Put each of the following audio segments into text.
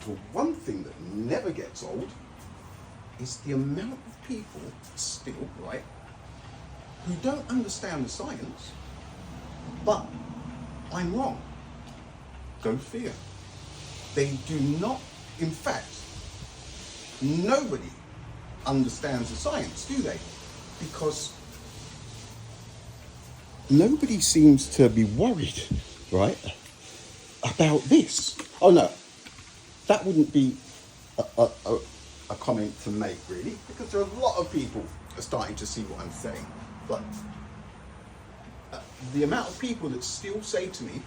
the one thing that never gets old is the amount of people still, right, who don't understand the science, but I'm wrong. Don't fear. They do not, in fact, nobody understands the science, do they? Because nobody seems to be worried, right, about this. Oh no, that wouldn't be a comment to make, really, because there are a lot of people are starting to see what I'm saying. But the amount of people that still say to me,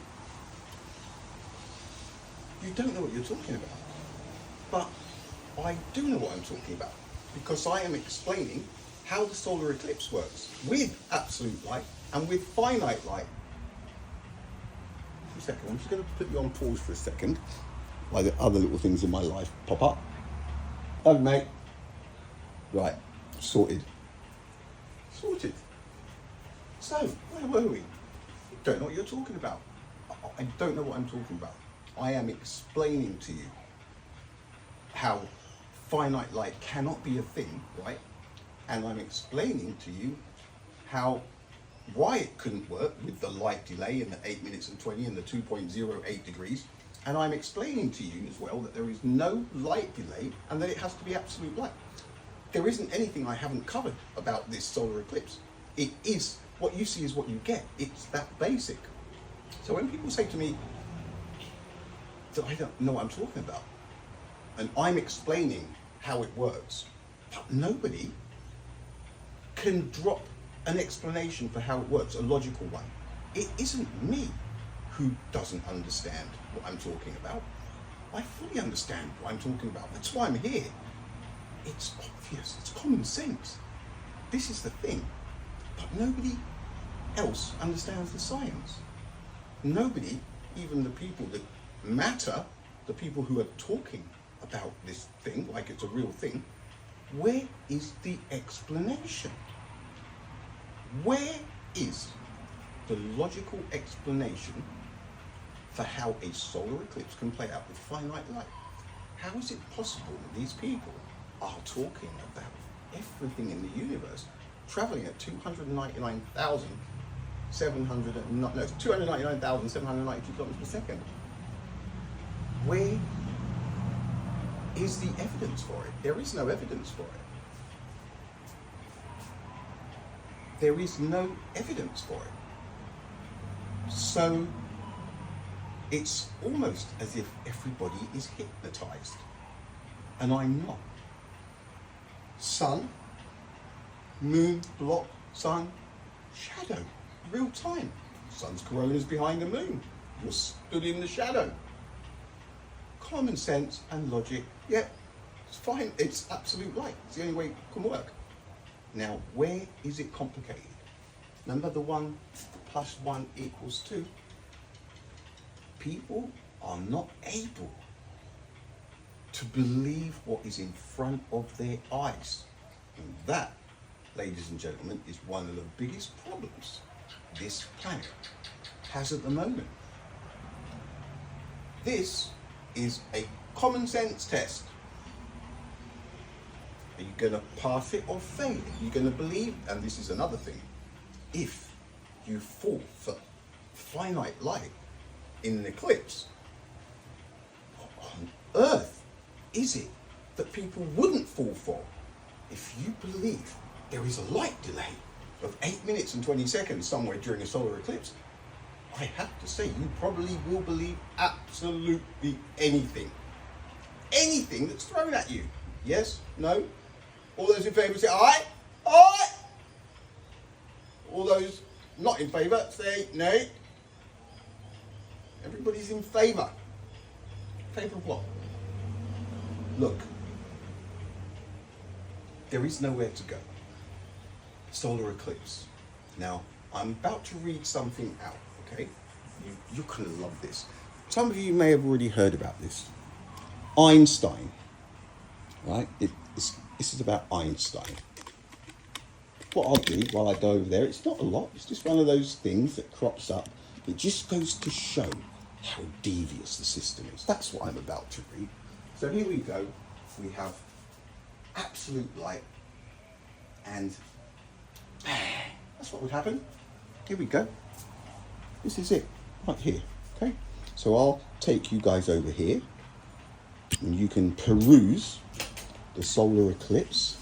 you don't know what you're talking about. But I do know what I'm talking about, because I am explaining how the solar eclipse works with absolute light and with finite light. A second, I'm just going to put you on pause for a second while the other little things in my life pop up. Oh, mate. Right, sorted. Sorted. So, where were we? You don't know what you're talking about. I don't know what I'm talking about. I am explaining to you how finite light cannot be a thing, right? And I'm explaining to you why it couldn't work with the light delay and the 8 minutes and 20 and the 2.08 degrees. And I'm explaining to you as well that there is no light delay and that it has to be absolute light. There isn't anything I haven't covered about this solar eclipse. It is, what you see is what you get. It's that basic. So when people say to me that I don't know what I'm talking about, and I'm explaining how it works, but nobody can drop an explanation for how it works, a logical one. It isn't me who doesn't understand what I'm talking about. I fully understand what I'm talking about. That's why I'm here. It's obvious, it's common sense. This is the thing. But nobody else understands the science. Nobody, even the people that matter, the people who are talking about this thing like it's a real thing, where is the explanation? Where is the logical explanation for how a solar eclipse can play out with finite light? How is it possible that these people are talking about everything in the universe traveling at 299,792 kilometers per second? Where is the evidence for it? There is no evidence for it. There is no evidence for it. So it's almost as if everybody is hypnotized, and I'm not. Sun, moon, block, sun, shadow, real time. Sun's corona is behind the moon. You're stood in the shadow. Common sense and logic, yeah, it's fine. It's absolute light. It's the only way it can work. Now, where is it complicated? Remember the 1 + 1 = 2? People are not able to believe what is in front of their eyes. And that, ladies and gentlemen, is one of the biggest problems this planet has at the moment. This is a common sense test. Are you going to pass it or fail it? Are you going to believe? And this is another thing. If you fall for finite light in an eclipse, what on earth is it that people wouldn't fall for? If you believe there is a light delay of 8 minutes and 20 seconds somewhere during a solar eclipse, I have to say you probably will believe absolutely anything. Anything that's thrown at you. Yes? No? All those in favour say aye? Aye? All those not in favour say nay? Everybody's in favour. Favour of what? Look, there is nowhere to go. Solar eclipse. Now, I'm about to read something out, okay? You're going to love this. Some of you may have already heard about this. Einstein, right? This is about Einstein. What I'll do while I go over there, it's not a lot, it's just one of those things that crops up. It just goes to show how devious the system is. That's what I'm about to read. So here we go. We have absolute light, and that's what would happen. Here we go. This is it, right here. Okay. So I'll take you guys over here, and you can peruse the solar eclipse,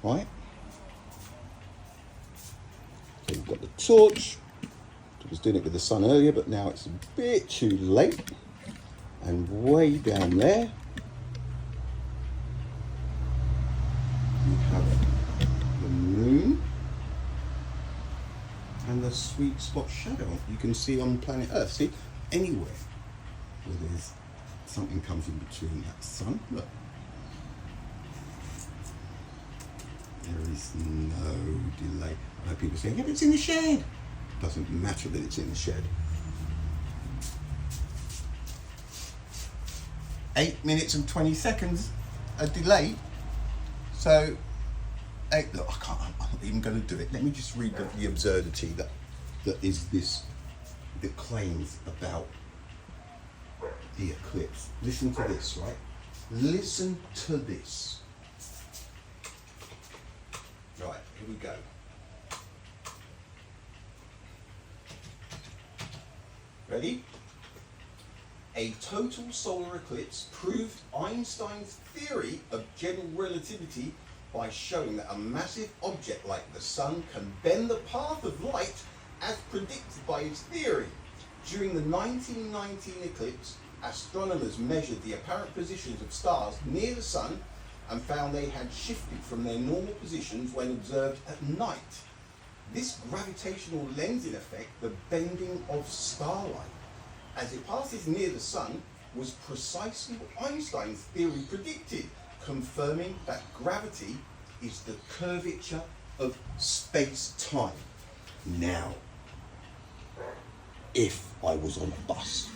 right? So we've got the torch. I was doing it with the sun earlier, but now it's a bit too late. And way down there, you have the moon and the sweet spot shadow you can see on planet Earth. See, anywhere where there's something comes in between that sun, look, there is no delay. I know people say, yeah, but it's in the shed. Doesn't matter that it's in the shed. 8 minutes and 20 seconds a delay. So, look, I'm not even going to do it. Let me just read the absurdity that is this, that claims about the eclipse. Listen to this, right? Listen to this. Right, here we go. Ready? A total solar eclipse proved Einstein's theory of general relativity by showing that a massive object like the sun can bend the path of light as predicted by his theory. During the 1919 eclipse, astronomers measured the apparent positions of stars near the sun and found they had shifted from their normal positions when observed at night. This gravitational lensing effect, the bending of starlight, as it passes near the sun, was precisely what Einstein's theory predicted, confirming that gravity is the curvature of space-time. Now, if I was on a bus,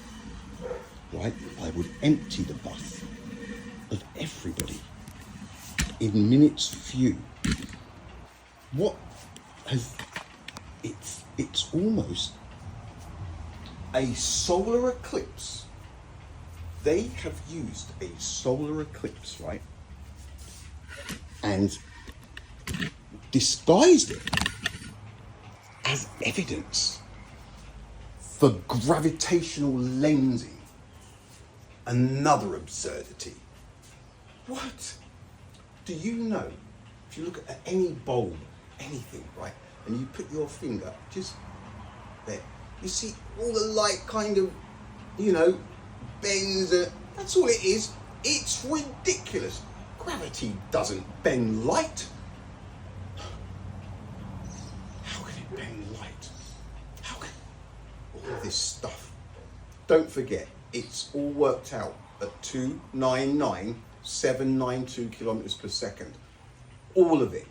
right, I would empty the bus of everybody in minutes few. What has, it's almost a solar eclipse. They have used a solar eclipse, right, and disguised it as evidence for gravitational lensing. Another absurdity. What? Do you know, if you look at any bulb, anything, right, and you put your finger just there, you see all the light kind of, you know, bends. That's all it is. It's ridiculous. Gravity doesn't bend light. How can it bend light? How can all of this stuff? Don't forget, it's all worked out at 299,792 kilometers per second. All of it.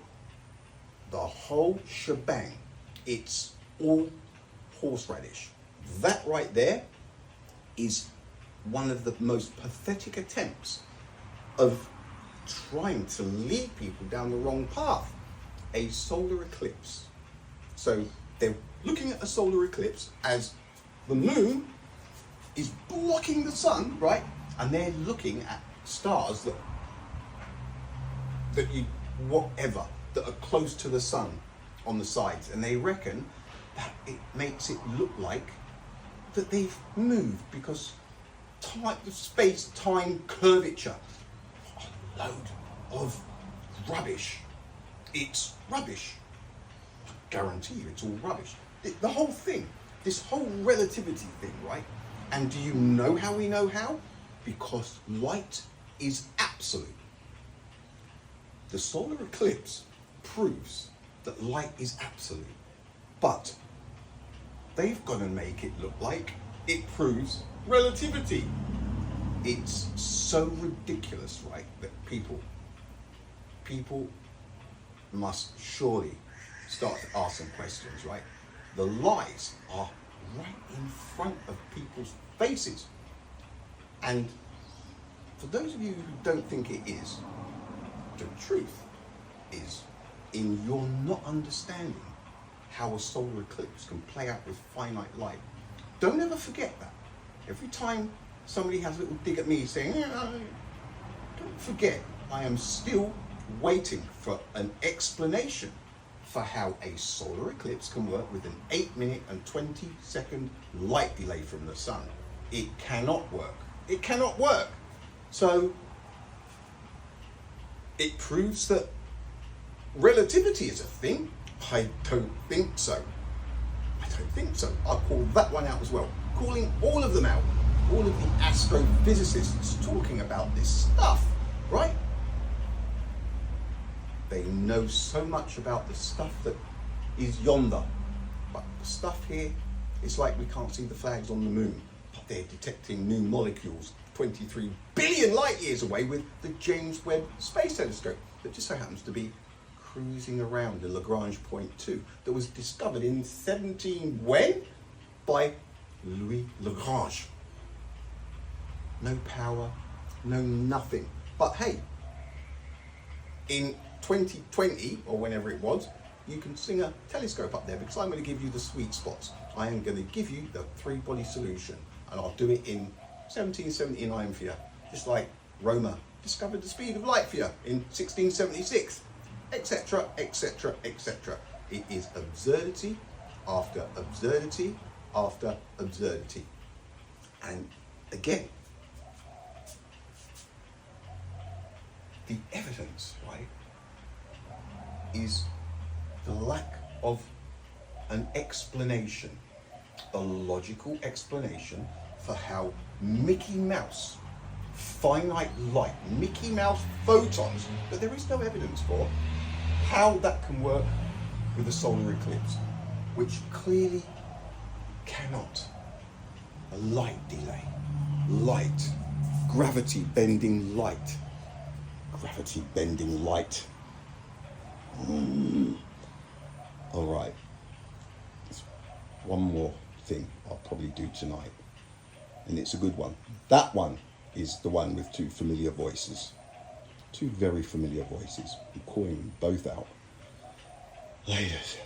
The whole shebang. It's all horseradish. That right there is one of the most pathetic attempts of trying to lead people down the wrong path. A solar eclipse. So they're looking at a solar eclipse as the moon is blocking the sun, right? And they're looking at stars that are close to the sun on the sides, and they reckon that it makes it look like that they've moved because the space-time curvature. A load of rubbish. It's rubbish. I guarantee you it's all rubbish. The whole thing, this whole relativity thing, right? And do you know how we know how? Because light is absolute. The solar eclipse proves that light is absolute. But they've got to make it look like it proves relativity. It's so ridiculous, right, that people must surely start to ask some questions, right? The lies are right in front of people's faces. And for those of you who don't think it is, the truth is in your not understanding how a solar eclipse can play out with finite light. Don't ever forget that. Every time somebody has a little dig at me saying, don't forget, I am still waiting for an explanation for how a solar eclipse can work with an 8-minute and 20-second light delay from the sun. It cannot work. It cannot work. So it proves that relativity is a thing. I don't think so. I don't think so. I'll call that one out as well. Calling all of them out. All of the astrophysicists talking about this stuff, right? They know so much about the stuff that is yonder. But the stuff here, it's like we can't see the flags on the moon. But they're detecting new molecules 23 billion light years away with the James Webb Space Telescope that just so happens to be cruising around the Lagrange point 2 that was discovered in 17 when? By Louis Lagrange. No power, no nothing. But hey, in 2020 or whenever it was, you can sling a telescope up there because I'm going to give you the sweet spots. I am going to give you the 3-body solution, and I'll do it in 1779 for you, just like Roma discovered the speed of light for you in 1676, etc, etc, etc. It is absurdity after absurdity after absurdity. And again, the evidence, right, is the lack of an explanation, a logical explanation for how Mickey Mouse, finite light, Mickey Mouse photons, that there is no evidence for, how that can work with a solar eclipse, which clearly cannot. A light delay, light, gravity bending light. Gravity bending light. All right. There's one more thing I'll probably do tonight, and it's a good one. That one is the one with 2 familiar voices, 2 very familiar voices. I'm calling them both out. Laters.